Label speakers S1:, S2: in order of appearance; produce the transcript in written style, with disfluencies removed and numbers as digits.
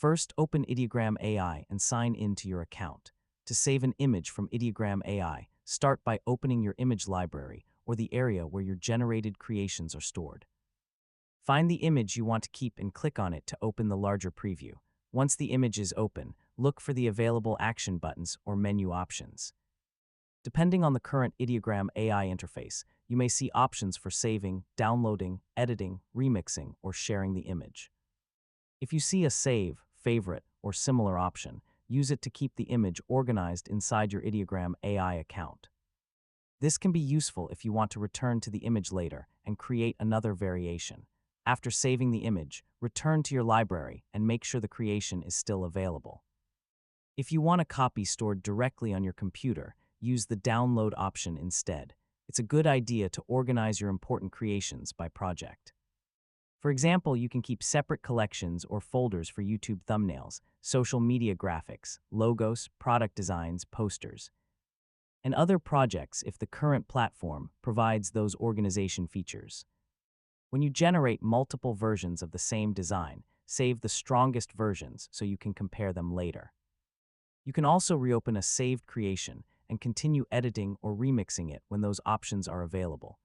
S1: First, open Ideogram AI and sign in to your account. To save an image from Ideogram AI, start by opening your image library or the area where your generated creations are stored. Find the image you want to keep and click on it to open the larger preview. Once the image is open, look for the available action buttons or menu options. Depending on the current Ideogram AI interface, you may see options for saving, downloading, editing, remixing, or sharing the image. If you see a save, favorite, or similar option, use it to keep the image organized inside your Ideogram AI account. This can be useful if you want to return to the image later and create another variation. After saving the image, return to your library and make sure the creation is still available. If you want a copy stored directly on your computer, use the download option instead. It's a good idea to organize your important creations by project. For example, you can keep separate collections or folders for YouTube thumbnails, social media graphics, logos, product designs, posters, and other projects if the current platform provides those organization features. When you generate multiple versions of the same design, save the strongest versions so you can compare them later. You can also reopen a saved creation and continue editing or remixing it when those options are available.